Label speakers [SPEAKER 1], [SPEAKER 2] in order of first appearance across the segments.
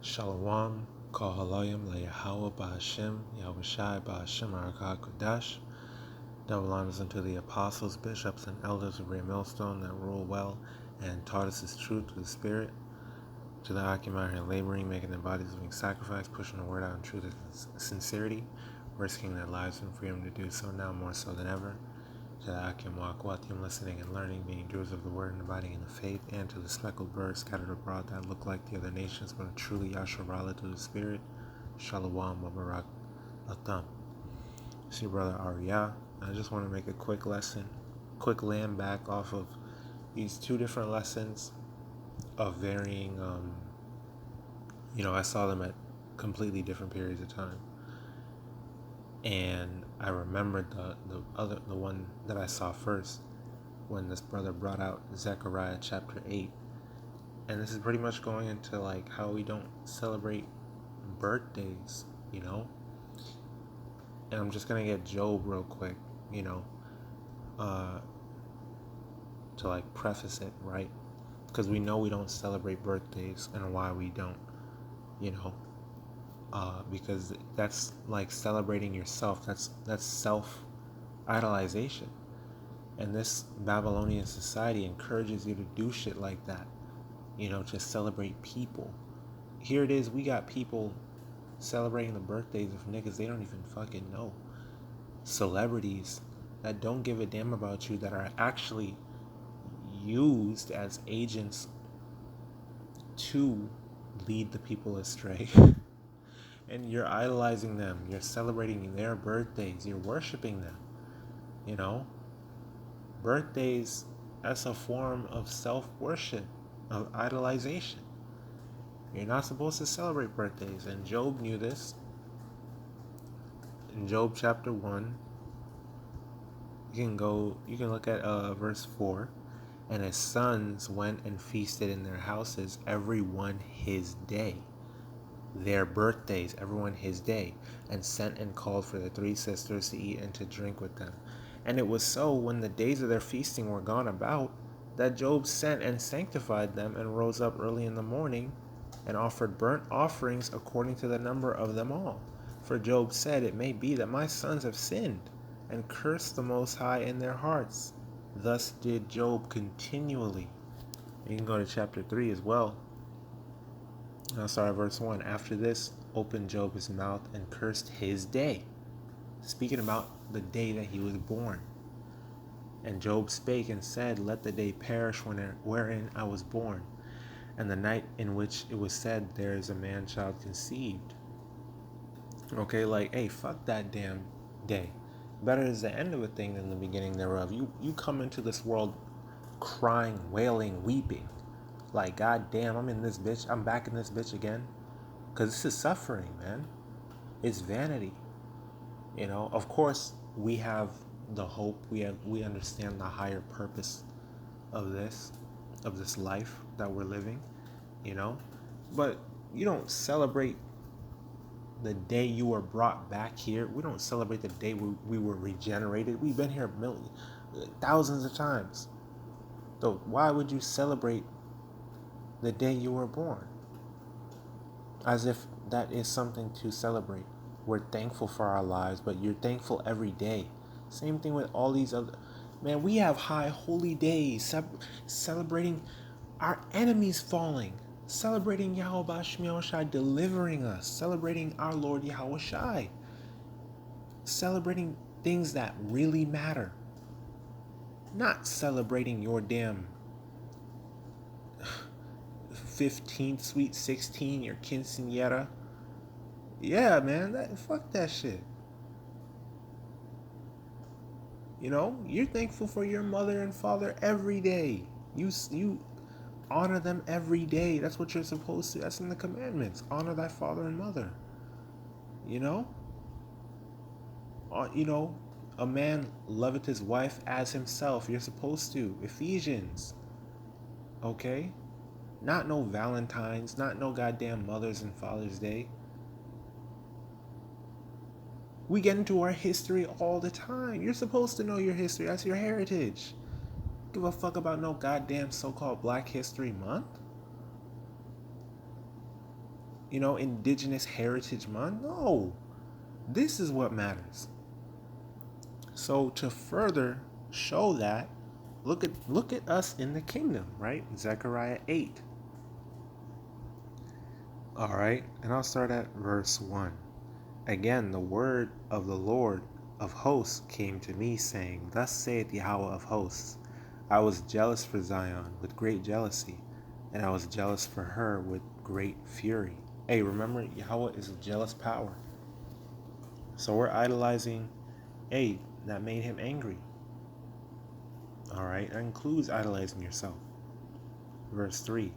[SPEAKER 1] Shalom, HALALYAM, YAHAWAH, BAHASHAM, YAHAWASHI, BAHASHAM, QADASH. Double honors unto the apostles, bishops, and elders of Great Millstone that rule well and taught us His truth through the Spirit. To the Akim out here laboring, making their bodies living sacrifice, pushing the word out in truth and sincerity, risking their lives and freedom to do so now more so than ever. To the Akim YAHAWAH, listening and learning, being doers of the word and abiding in the faith, and to the speckled birds scattered abroad that look like the other nations but are truly Yasharala through the Spirit. Shalom wa barak atam. It's your brother Arya. I just want to make a quick land back off of these two different lessons of varying, I saw them at completely different periods of time. And I remembered the one that I saw first when this brother brought out Zechariah chapter 8. And this is pretty much going into like how we don't celebrate birthdays, And I'm just going to get Job real quick, to like preface it, right? Because we know we don't celebrate birthdays and why we don't, because that's like celebrating yourself. That's self-idolization. And this Babylonian society encourages you to do shit like that, to celebrate people. Here it is, we got people celebrating the birthdays of niggas they don't even fucking know. Celebrities that don't give a damn about you, that are actually used as agents to lead the people astray. And you're idolizing them, you're celebrating their birthdays, you're worshiping them, Birthdays, that's a form of self-worship, of idolization. You're not supposed to celebrate birthdays, and Job knew this. In Job chapter 1, you can look at verse 4. And his sons went and feasted in their houses, every one his day. Their birthdays, everyone his day, and sent and called for the three sisters to eat and to drink with them. And it was so, when the days of their feasting were gone about, that Job sent and sanctified them, and rose up early in the morning, and offered burnt offerings according to the number of them all. For Job said, it may be that my sons have sinned, and cursed the Most High in their hearts. Thus did Job continually. You can go to chapter 3 as well. Verse 1. After this, opened Job his mouth and cursed his day, speaking about the day that he was born. And Job spake and said, let the day perish wherein I was born, and the night in which it was said, there is a man-child conceived. Okay, like, hey, fuck that damn day. Better is the end of a thing than the beginning thereof. You come into this world crying, wailing, weeping. Like, God damn, I'm in this bitch. I'm back in this bitch again. Because this is suffering, man. It's vanity. Of course, we have the hope. We understand the higher purpose of this life that we're living, But you don't celebrate the day you were brought back here. We don't celebrate the day we were regenerated. We've been here thousands of times. So why would you celebrate the day you were born? As if that is something to celebrate. We're thankful for our lives, but you're thankful every day. Same thing with all these other... Man, we have high holy days, celebrating our enemies falling, celebrating YAHAWASHI delivering us, celebrating our Lord YAHAWASHI, celebrating things that really matter, not celebrating your damn 15th, sweet 16, your quinceañera. Yeah, man, fuck that shit. You're thankful for your mother and father every day. You honor them every day. That's what you're supposed to. That's in the commandments. Honor thy father and mother. A man loveth his wife as himself. You're supposed to. Ephesians. Okay? Not no Valentine's. Not no goddamn Mother's and Father's Day. We get into our history all the time. You're supposed to know your history. That's your heritage. Give a fuck about no goddamn so-called Black History Month. Indigenous Heritage Month. No, this is what matters. So to further show that, look at us in the kingdom, right? Zechariah 8. All right, and I'll start at verse 1. Again, the word of the Lord of hosts came to me, saying, Thus saith Yahweh of hosts, I was jealous for Zion with great jealousy, and I was jealous for her with great fury. Hey, remember, Yahweh is a jealous power. So we're idolizing, that made him angry. All right, that includes idolizing yourself. Verse 3.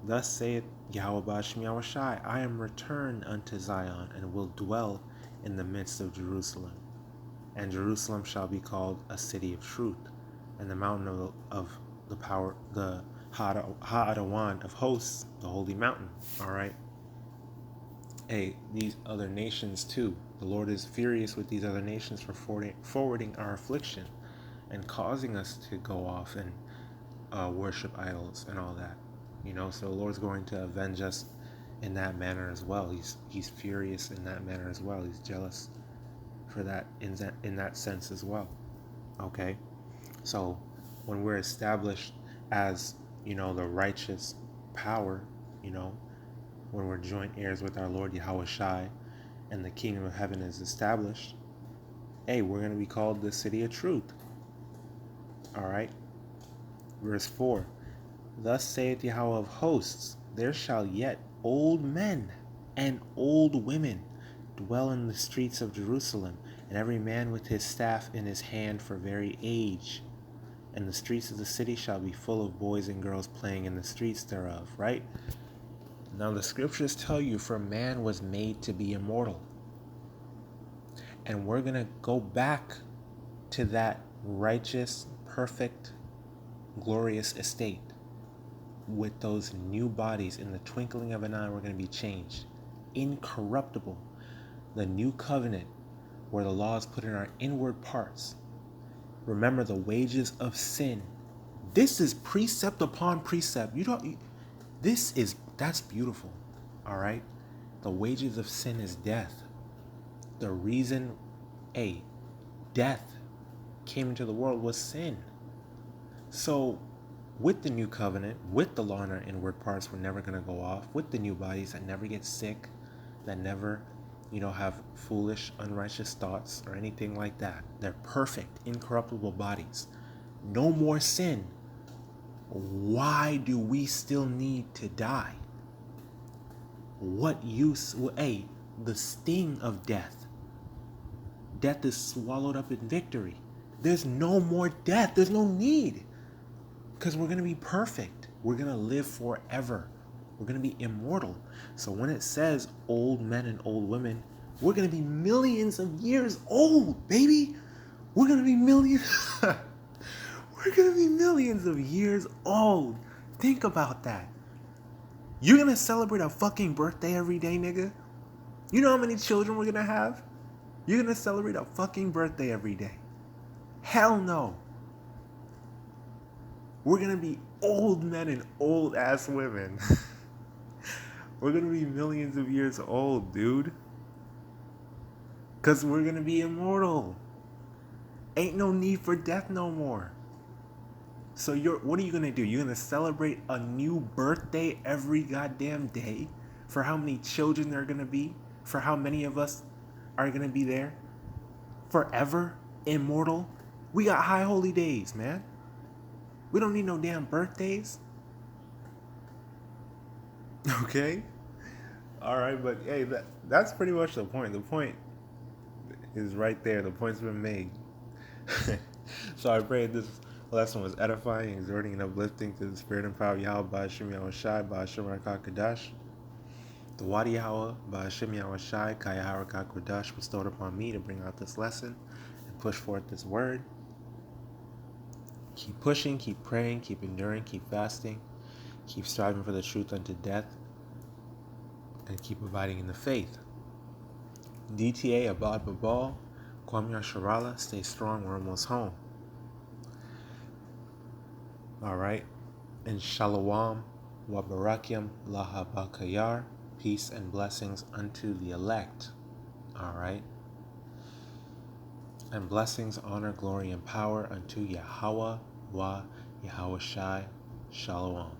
[SPEAKER 1] Thus saith YAHAWASHI, I am returned unto Zion, and will dwell in the midst of Jerusalem. And Jerusalem shall be called a city of truth, and the mountain of the power, the HALALYAM of hosts, the holy mountain. All right. These other nations too. The Lord is furious with these other nations for forwarding our affliction and causing us to go off and worship idols and all that. So the Lord's going to avenge us in that manner as well. He's furious in that manner as well. He's jealous for that in that sense as well. Okay, so when we're established as the righteous power, when we're joint heirs with our Lord Yahawashi, and the kingdom of heaven is established, we're going to be called the city of truth. All right, verse 4. Thus saith Yahweh of hosts, there shall yet old men and old women dwell in the streets of Jerusalem, and every man with his staff in his hand for very age. And the streets of the city shall be full of boys and girls playing in the streets thereof, right? Now the scriptures tell you, for man was made to be immortal. And we're going to go back to that righteous, perfect, glorious estate. With those new bodies, in the twinkling of an eye, we're going to be changed. Incorruptible. The new covenant, where the law is put in our inward parts. Remember, the wages of sin. This is precept upon precept. That's beautiful. All right. The wages of sin is death. The reason, death came into the world was sin. So, with the new covenant, with the law in our inward parts, we're never going to go off. With the new bodies that never get sick, that never, have foolish, unrighteous thoughts or anything like that. They're perfect, incorruptible bodies. No more sin. Why do we still need to die? What use? The sting of death. Death is swallowed up in victory. There's no more death. There's no need. Because we're going to be perfect. We're going to live forever. We're going to be immortal. So when it says old men and old women, we're going to be millions of years old, baby. We're going to be millions. We're going to be millions of years old. Think about that. You're going to celebrate a fucking birthday every day, nigga? You know how many children we're going to have? You're going to celebrate a fucking birthday every day. Hell no. We're going to be old men and old ass women. We're going to be millions of years old, dude. Because we're going to be immortal. Ain't no need for death no more. So what are you going to do? You're going to celebrate a new birthday every goddamn day? For how many children there are going to be? For how many of us are going to be there? Forever? Immortal? We got high holy days, man. We don't need no damn birthdays. Okay? Alright, but that's pretty much the point. The point is right there. The point's been made. So I pray this lesson was edifying, exhorting, and uplifting to the spirit and power of Yahweh, BAHASHAM, YAHAWASHI, BAHASHAM, QADASH. The Wadi Yahweh, BAHASHAM, YAHAWASHI, YAHAWAH, QADASH bestowed upon me to bring out this lesson and push forth this word. Keep pushing, keep praying, keep enduring, keep fasting, keep striving for the truth unto death, and keep abiding in the faith. DTA, Abad Babal, Kwam Yasharala, stay strong, we're almost home. Alright, and Shalom, Wabarakyam, Laha Bakayar. Peace and blessings unto the elect. Alright? And blessings, honor, glory, and power unto YAHAWAH, YAHAWASHI, Shalom.